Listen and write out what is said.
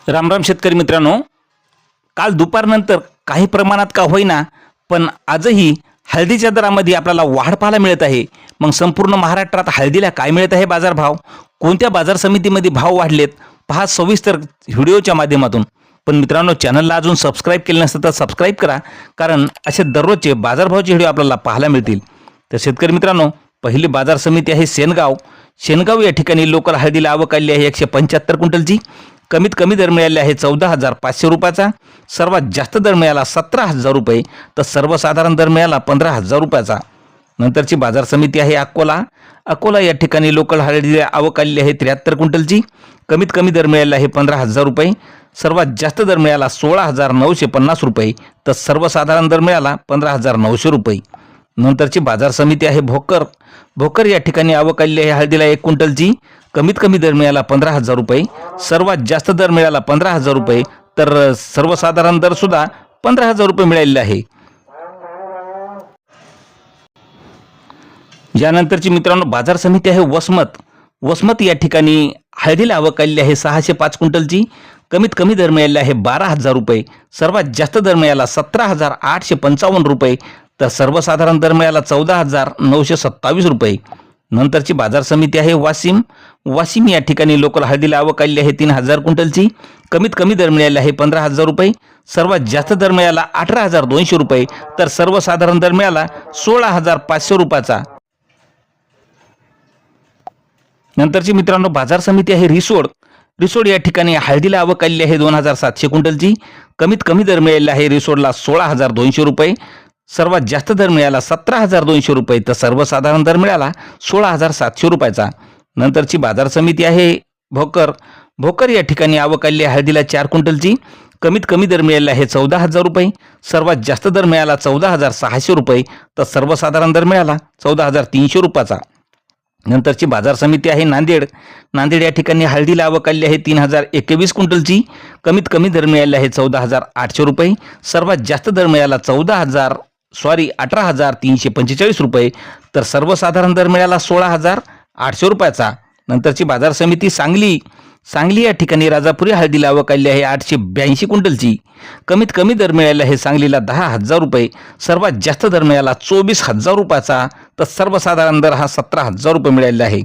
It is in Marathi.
रामराम शेतकरी मित्रांनो, काल दुपारनंतर काही प्रमाणात का होईना पण आजही हळदीच्या दरामध्ये आपल्याला वाढ पाहायला मिळत आहे। मग संपूर्ण महाराष्ट्रात हळदीला काय मिळत आहे बाजारभाव, कोणत्या बाजार समितीमध्ये भाव वाढलेत पहा सविस्तर व्हिडिओच्या माध्यमातून। पण मित्रांनो, चॅनलला अजून सबस्क्राईब केले नसेल तर सबस्क्राईब करा, कारण असे दररोजचे बाजारभावाचे व्हिडिओ आपल्याला पाहायला मिळतील। तर शेतकरी मित्रांनो, पहिली बाजार समिती आहे शेनगाव या ठिकाणी लोकल हळदीला आवक आली आहे 175 क्विंटलची। कमीत कमी दर मिळाले आहे 14,500 रुपयाचा, सर्वात जास्त दर मिळाला 17,000 रुपये, तर सर्वसाधारण दर मिळाला 15,000 रुपयाचा। नंतरची बाजार समिती आहे अकोला या ठिकाणी लोकल हळदीला आवक आली आहे 73 क्विंटलची। कमीत कमी दर मिळाला आहे 15,000 रुपये, सर्वात जास्त दर मिळाला 16,950 रुपये, तर सर्वसाधारण दर मिळाला 15,900 रुपये। नंतरची बाजार समिती आहे भोकर या ठिकाणी आवक आली आहे हळदीला 1 क्विंटलची। कमीत कमी दर मिळाला 15,000 रुपये, सर्वात जास्त दर मिळाला 15,000 रुपये, तर सर्वसाधारण दर सुद्धा 15,000 रुपये मिळालेले आहे। यानंतरची मित्रांनो बाजार समिती आहे वसमत या ठिकाणी हळदीला आवक आलेली आहे 605 क्विंटलची। कमीत कमी दर मिळाले आहे 12,000 रुपये, सर्वात जास्त दर मिळाला 17,855 रुपये, तर सर्वसाधारण दर मिळाला 14,927 रुपये। नंतरची बाजार समिती आहे वाशिम या ठिकाणी लोकल हळदीला आवक आलेली आहे 3,000 क्विंटलची। कमीत कमी दर मिळाले आहे 15,000 रुपये, सर्वात जास्त दर मिळाला 18,200 रुपये, तर सर्वसाधारण दर मिळाला 16,500 रुपयाचा। नंतरची मित्रांनो बाजार समिती आहे रिसोड या ठिकाणी हळदीला आवक आलेली आहे 2,700 क्विंटलची। कमीत कमी दर मिळालेला आहे रिसोडला 16,200 रुपये, सर्वात जास्त दर मिळाला 17,200 रुपये, तर सर्वसाधारण दर मिळाला 16,700 रुपयाचा। नंतरची बाजार समिती आहे भोकर या ठिकाणी आवक आलेली आहे हळदीला 4 क्विंटलची। कमीत कमी दर मिळाला आहे 14,000 रुपये, सर्वात जास्त दर मिळाला 14,600 रुपये, तर सर्वसाधारण दर मिळाला 14,300 रुपयाचा। नंतरची बाजार समिती आहे नांदेड या ठिकाणी हळदीला आवक आलेली आहे 3,021 क्विंटलची। कमीत कमी दर मिळाले आहे 14,800 रुपये, सर्वात जास्त दर मिळाला 18,345 रुपये, तर सर्वसाधारण दर मिळाला 16,800 रुपयाचा। नंतरची बाजार समिती सांगली या ठिकाणी राजापुरी हळदीला आवक आलेली आहे 882 क्विंटलची। कमीत कमी दर मिळाले आहे सांगलीला 10,000 रुपये, सर्वात जास्त दर मिळाला 24,000 रुपयाचा, तर सर्वसाधारण दर हा 17,000 रुपये मिळालेला आहे।